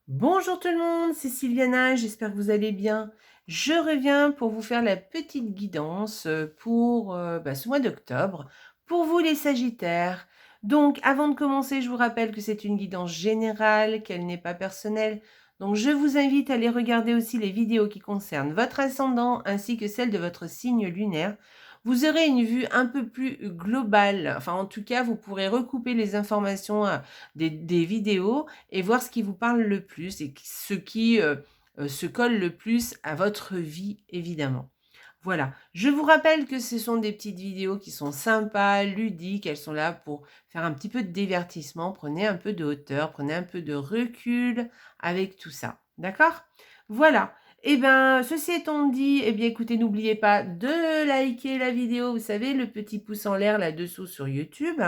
Bonjour tout le monde, c'est Sylviana, j'espère que vous allez bien. Je reviens pour vous faire la petite guidance pour ce mois d'octobre, pour vous les Sagittaires. Donc avant de commencer, je vous rappelle que c'est une guidance générale, qu'elle n'est pas personnelle. Donc je vous invite à aller regarder aussi les vidéos qui concernent votre ascendant ainsi que celle de votre signe lunaire. Vous aurez une vue un peu plus globale, enfin en tout cas vous pourrez recouper les informations des vidéos et voir ce qui vous parle le plus et ce qui se colle le plus à votre vie, évidemment. Voilà, je vous rappelle que ce sont des petites vidéos qui sont sympas, ludiques, elles sont là pour faire un petit peu de divertissement, prenez un peu de hauteur, prenez un peu de recul avec tout ça, d'accord? Voilà, et bien, ceci étant dit, eh bien écoutez, n'oubliez pas de liker la vidéo, vous savez, le petit pouce en l'air là-dessous sur YouTube.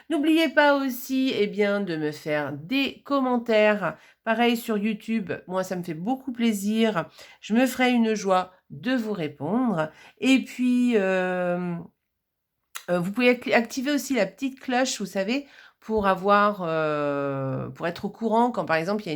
N'oubliez pas aussi, eh bien, de me faire des commentaires. Pareil sur YouTube, moi ça me fait beaucoup plaisir. Je me ferai une joie de vous répondre. Et puis, vous pouvez activer aussi la petite cloche, vous savez, pour avoir, pour être au courant quand par exemple il y a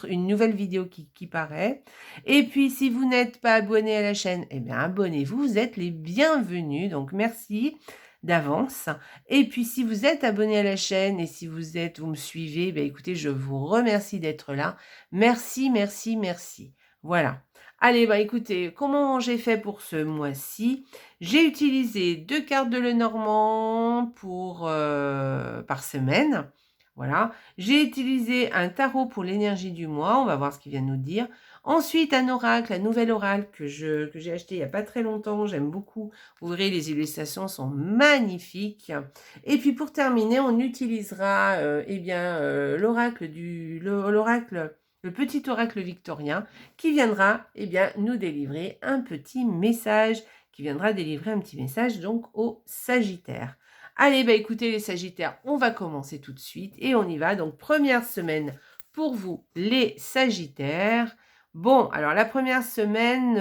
une nouvelle vidéo qui paraît. Et puis si vous n'êtes pas abonné à la chaîne, eh bien abonnez-vous, vous êtes les bienvenus. Donc merci d'avance. Et puis si vous êtes abonné à la chaîne et si vous me suivez, ben écoutez, je vous remercie d'être là. Merci, merci, merci. Voilà. Allez, bah écoutez, comment j'ai fait pour ce mois-ci? J'ai utilisé 2 cartes de Lenormand par semaine. Voilà. J'ai utilisé un tarot pour l'énergie du mois. On va voir ce qu'il vient nous dire. Ensuite, un oracle, un nouvel oracle que j'ai acheté il n'y a pas très longtemps. J'aime beaucoup. Vous verrez, les illustrations sont magnifiques. Et puis pour terminer, on utilisera le petit oracle victorien qui viendra nous délivrer un petit message qui viendra délivrer un petit message donc aux Sagittaires. Allez, bah écoutez les Sagittaires, on va commencer tout de suite et on y va. Donc première semaine pour vous les Sagittaires. Bon, alors la première semaine,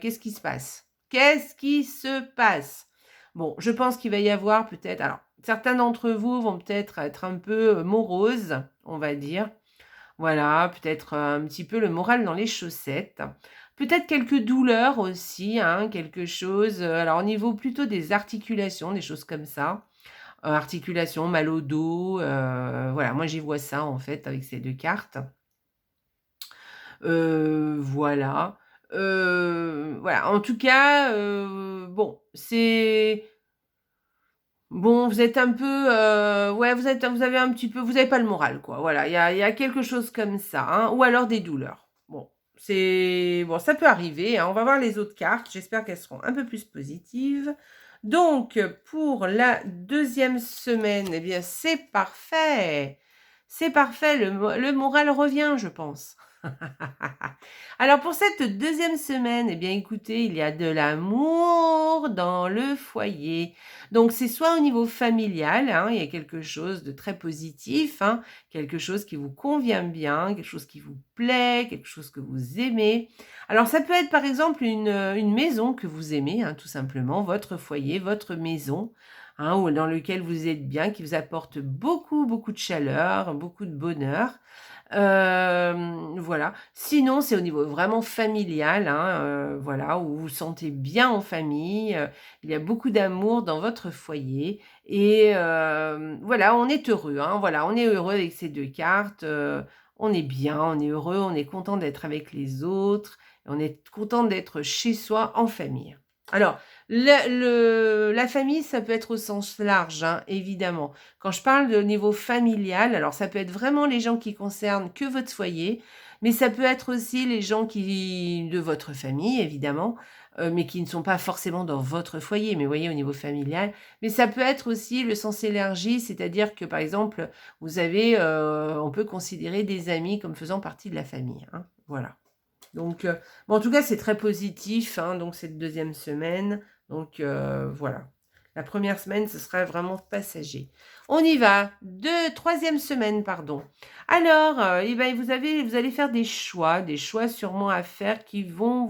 qu'est-ce qui se passe? Qu'est-ce qui se passe? Bon, je pense qu'il va y avoir peut-être, alors certains d'entre vous vont peut-être être un peu moroses, on va dire. Voilà, peut-être un petit peu le moral dans les chaussettes. Peut-être quelques douleurs aussi, hein, quelque chose, alors au niveau plutôt des articulations, des choses comme ça. Articulations, mal au dos, voilà, moi j'y vois ça en fait avec ces 2 cartes. Voilà. Voilà, en tout cas, bon, c'est bon, vous êtes un peu, ouais, vous avez un petit peu vous avez pas le moral, quoi. Voilà, il y a quelque chose comme ça, hein, ou alors des douleurs. Bon, ça peut arriver, hein. On va voir les autres cartes. J'espère qu'elles seront un peu plus positives. Donc, pour la deuxième semaine, eh bien, c'est parfait. C'est parfait, le moral revient, je pense. Alors pour cette deuxième semaine, eh bien écoutez, il y a de l'amour dans le foyer. Donc c'est soit au niveau familial, hein, il y a quelque chose de très positif, hein, quelque chose qui vous convient bien, quelque chose qui vous plaît, quelque chose que vous aimez. Alors ça peut être par exemple une maison que vous aimez, hein, tout simplement, votre foyer, votre maison, hein, ou dans lequel vous êtes bien, qui vous apporte beaucoup, beaucoup de chaleur, beaucoup de bonheur. Voilà. Sinon, c'est au niveau vraiment familial, hein, voilà, où vous vous sentez bien en famille, il y a beaucoup d'amour dans votre foyer et voilà, on est heureux, hein, voilà, on est heureux avec ces 2 cartes, on est bien, on est heureux, on est content d'être avec les autres, on est content d'être chez soi en famille. Alors, la famille, ça peut être au sens large, hein, évidemment. Quand je parle de niveau familial, alors ça peut être vraiment les gens qui concernent que votre foyer, mais ça peut être aussi les gens qui de votre famille, évidemment, mais qui ne sont pas forcément dans votre foyer, mais vous voyez, au niveau familial. Mais ça peut être aussi le sens élargi, c'est-à-dire que, par exemple, vous avez, on peut considérer des amis comme faisant partie de la famille, hein, voilà. Donc, bon, en tout cas, c'est très positif, hein, donc cette deuxième semaine. Donc, voilà. La première semaine, ce sera vraiment passager. On y va. Troisième semaine, pardon. Alors, eh ben, vous allez faire des choix sûrement à faire qui vont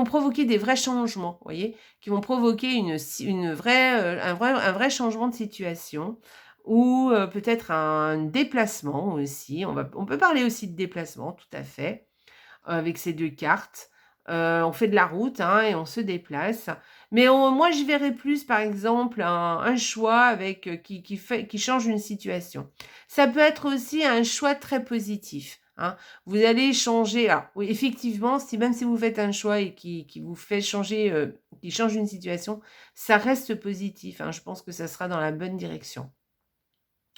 provoquer des vrais changements, vous voyez, qui vont provoquer un vrai changement de situation ou peut-être un déplacement aussi. On peut parler aussi de déplacement, tout à fait, avec ces 2 cartes. On fait de la route, hein, et on se déplace. Mais moi, je verrais plus, par exemple, un choix avec, qui change une situation. Ça peut être aussi un choix très positif, hein. Vous allez changer alors oui, effectivement, même si vous faites un choix et qui vous fait changer, qui change une situation, ça reste positif, hein. Je pense que ça sera dans la bonne direction.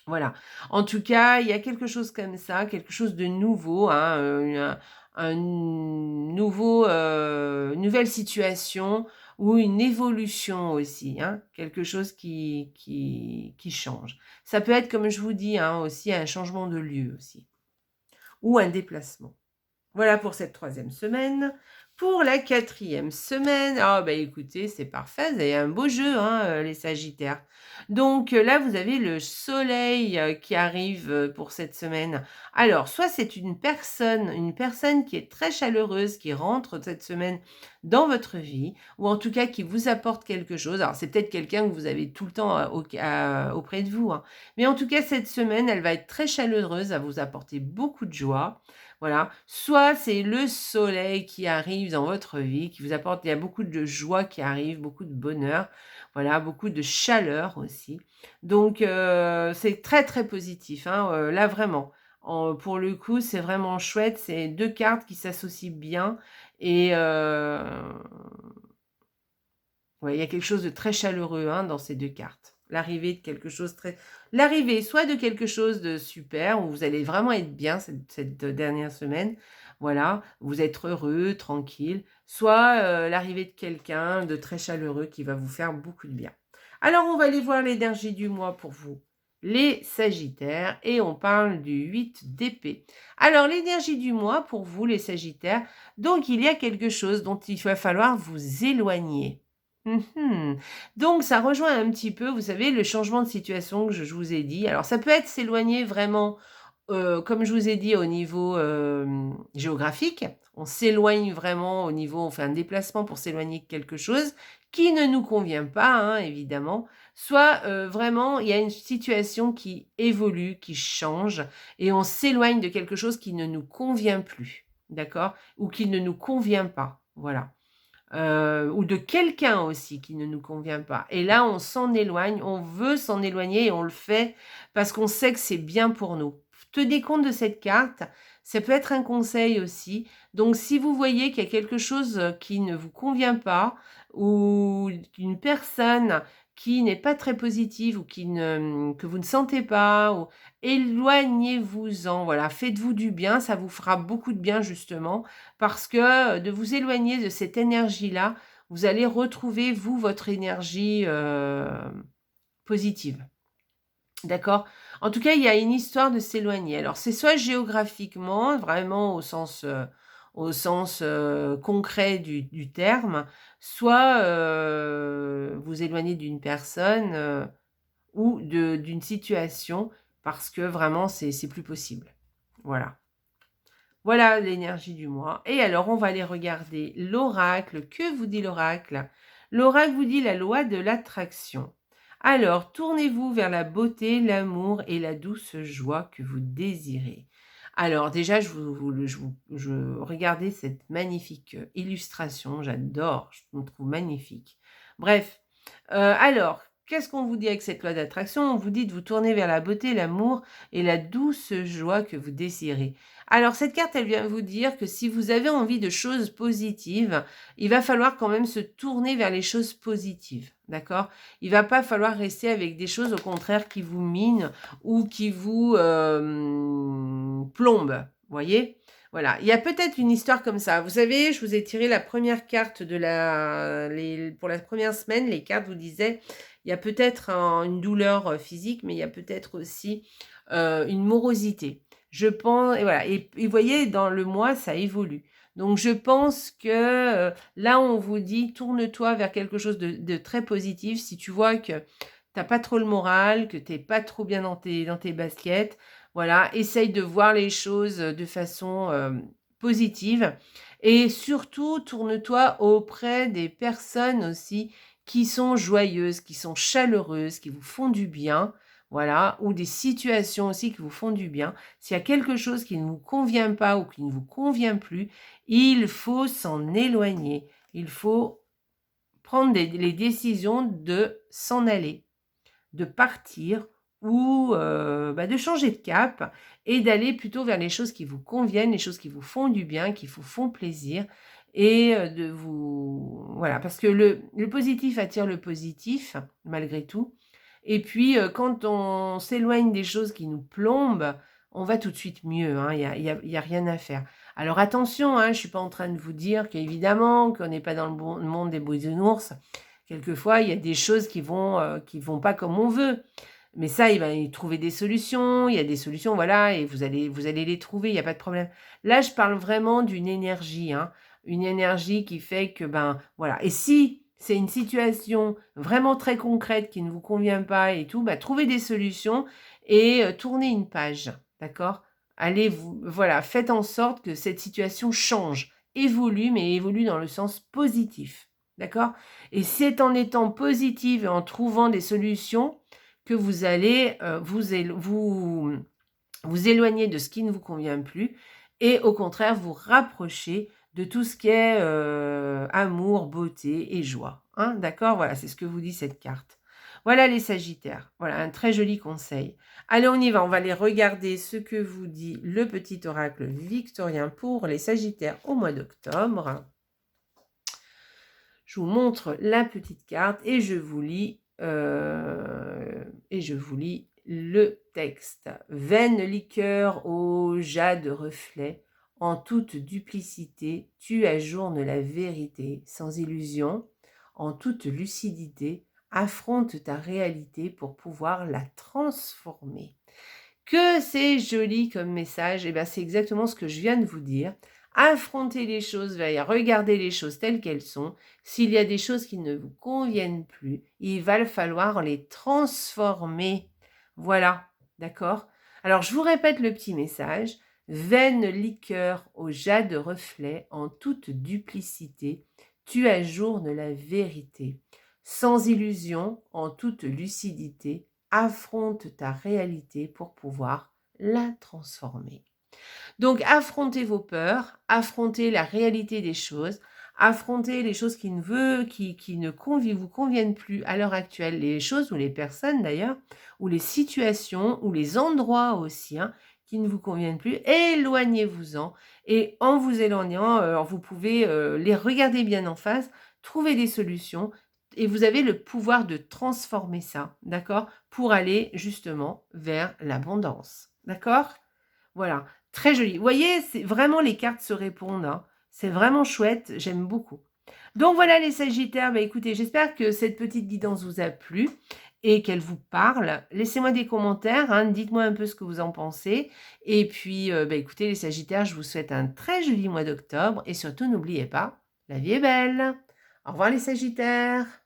Voilà. En tout cas, il y a quelque chose comme ça, quelque chose de nouveau, hein, un nouveau, une nouvelle situation ou une évolution aussi, hein, quelque chose qui change. Ça peut être, comme je vous dis, hein, aussi un changement de lieu aussi ou un déplacement. Voilà pour cette 3e semaine. Pour la 4e semaine, ah bah écoutez, c'est parfait, vous avez un beau jeu, hein, les Sagittaires. Donc là, vous avez le soleil qui arrive pour cette semaine. Alors, soit c'est une personne qui est très chaleureuse, qui rentre cette semaine dans votre vie, ou en tout cas qui vous apporte quelque chose. Alors, c'est peut-être quelqu'un que vous avez tout le temps auprès de vous, hein. Mais en tout cas, cette semaine, elle va être très chaleureuse, à vous apporter beaucoup de joie. Voilà, soit c'est le soleil qui arrive dans votre vie, qui vous apporte il y a beaucoup de joie qui arrive, beaucoup de bonheur, voilà, beaucoup de chaleur aussi. Donc c'est très, très positif, hein, là vraiment. Pour le coup, c'est vraiment chouette, c'est 2 cartes qui s'associent bien et ouais, il y a quelque chose de très chaleureux, hein, dans ces 2 cartes. L'arrivée soit de quelque chose de super, où vous allez vraiment être bien cette dernière semaine, voilà, vous êtes heureux, tranquille, soit, l'arrivée de quelqu'un de très chaleureux qui va vous faire beaucoup de bien. Alors on va aller voir l'énergie du mois pour vous, les Sagittaires, et on parle du 8 d'épée. Alors l'énergie du mois pour vous, les Sagittaires, donc il y a quelque chose dont il va falloir vous éloigner. Mmh. Donc ça rejoint un petit peu, vous savez, le changement de situation que je vous ai dit. Alors ça peut être s'éloigner vraiment, comme je vous ai dit au niveau, géographique. On s'éloigne vraiment au niveau on fait un déplacement pour s'éloigner de quelque chose qui ne nous convient pas, hein, évidemment. Soit, vraiment il y a une situation qui évolue, qui change et on s'éloigne de quelque chose qui ne nous convient plus, d'accord? Ou qui ne nous convient pas, voilà. Ou de quelqu'un aussi qui ne nous convient pas. Et là, on s'en éloigne, on veut s'en éloigner et on le fait parce qu'on sait que c'est bien pour nous. Tenez compte de cette carte, ça peut être un conseil aussi. Donc, si vous voyez qu'il y a quelque chose qui ne vous convient pas ou une personne qui n'est pas très positive ou que vous ne sentez pas, éloignez-vous-en. Voilà, faites-vous du bien, ça vous fera beaucoup de bien justement parce que de vous éloigner de cette énergie-là, vous allez retrouver, vous, votre énergie positive. D'accord? En tout cas, il y a une histoire de s'éloigner. Alors, c'est soit géographiquement, vraiment au sens concret du terme, soit vous éloigner d'une personne ou d'une situation parce que vraiment, c'est plus possible. Voilà. Voilà l'énergie du mois. Et alors, on va aller regarder l'oracle. Que vous dit l'oracle? L'oracle vous dit la loi de l'attraction. Alors, tournez-vous vers la beauté, l'amour et la douce joie que vous désirez. Alors, déjà, je regardais cette magnifique illustration. J'adore, je me trouve magnifique. Bref, alors, qu'est-ce qu'on vous dit avec cette loi d'attraction? On vous dit de vous tourner vers la beauté, l'amour et la douce joie que vous désirez. Alors cette carte, elle vient vous dire que si vous avez envie de choses positives, il va falloir quand même se tourner vers les choses positives, d'accord? Il va pas falloir rester avec des choses au contraire qui vous minent ou qui vous plombent, voyez? Voilà, il y a peut-être une histoire comme ça. Vous savez, je vous ai tiré la première carte pour la première semaine, les cartes vous disaient, il y a peut-être une douleur physique, mais il y a peut-être aussi une morosité. Je pense, et voilà, et vous voyez, dans le mois, ça évolue. Donc, je pense que là, on vous dit, tourne-toi vers quelque chose de très positif. Si tu vois que t'as pas trop le moral, que t'es pas trop bien dans tes baskets, voilà, essaye de voir les choses de façon positive. Et surtout, tourne-toi auprès des personnes aussi qui sont joyeuses, qui sont chaleureuses, qui vous font du bien. voilà, ou des situations aussi qui vous font du bien. S'il y a quelque chose qui ne vous convient pas ou qui ne vous convient plus, il faut s'en éloigner. Il faut prendre les décisions de s'en aller, de partir ou de changer de cap et d'aller plutôt vers les choses qui vous conviennent, les choses qui vous font du bien, qui vous font plaisir et de vous... Voilà, parce que le positif attire le positif, malgré tout. Et puis, quand on s'éloigne des choses qui nous plombent, on va tout de suite mieux, hein, il y a rien à faire. Alors attention, hein, je ne suis pas en train de vous dire qu'évidemment, qu'on n'est pas dans le monde des bisounours. Quelquefois, il y a des choses qui vont pas comme on veut. Mais ça, il va y trouver des solutions. Il y a des solutions, voilà, et vous allez les trouver, il n'y a pas de problème. Là, je parle vraiment d'une énergie, hein, une énergie qui fait que, voilà. Et si c'est une situation vraiment très concrète qui ne vous convient pas et tout, trouvez des solutions et tournez une page, d'accord? Allez, voilà, faites en sorte que cette situation change, évolue, mais évolue dans le sens positif, d'accord? Et c'est en étant positive et en trouvant des solutions que vous allez vous éloigner de ce qui ne vous convient plus et au contraire vous rapprocher de tout ce qui est amour, beauté et joie. Hein, d'accord? Voilà, c'est ce que vous dit cette carte. Voilà les Sagittaires. Voilà, un très joli conseil. Allez, on y va. On va aller regarder ce que vous dit le petit oracle victorien pour les Sagittaires au mois d'octobre. Je vous montre la petite carte et je vous lis le texte. Vaine liqueur au jade reflet, en toute duplicité, tu ajournes la vérité, sans illusion, en toute lucidité, affronte ta réalité pour pouvoir la transformer. Que c'est joli comme message, et bien c'est exactement ce que je viens de vous dire. Affronter les choses, regarder les choses telles qu'elles sont. S'il y a des choses qui ne vous conviennent plus, il va falloir les transformer. Voilà, d'accord? Alors, je vous répète le petit message. Vaine liqueur au jade reflet, en toute duplicité, tu ajournes la vérité. Sans illusion, en toute lucidité, affronte ta réalité pour pouvoir la transformer. Donc, affrontez vos peurs, affrontez la réalité des choses, affrontez les choses qui ne vous conviennent plus à l'heure actuelle, les choses ou les personnes d'ailleurs, ou les situations, ou les endroits aussi, hein, qui ne vous conviennent plus, éloignez-vous-en. Et en vous éloignant, vous pouvez les regarder bien en face, trouver des solutions, et vous avez le pouvoir de transformer ça, d'accord? Pour aller justement vers l'abondance, d'accord? Voilà, très joli. Vous voyez, c'est vraiment les cartes se répondent, hein. C'est vraiment chouette, j'aime beaucoup. Donc voilà les Sagittaires, écoutez, j'espère que cette petite guidance vous a plu et qu'elle vous parle. Laissez-moi des commentaires, hein, dites-moi un peu ce que vous en pensez. Et puis, écoutez les Sagittaires, je vous souhaite un très joli mois d'octobre et surtout n'oubliez pas, la vie est belle. Au revoir les Sagittaires.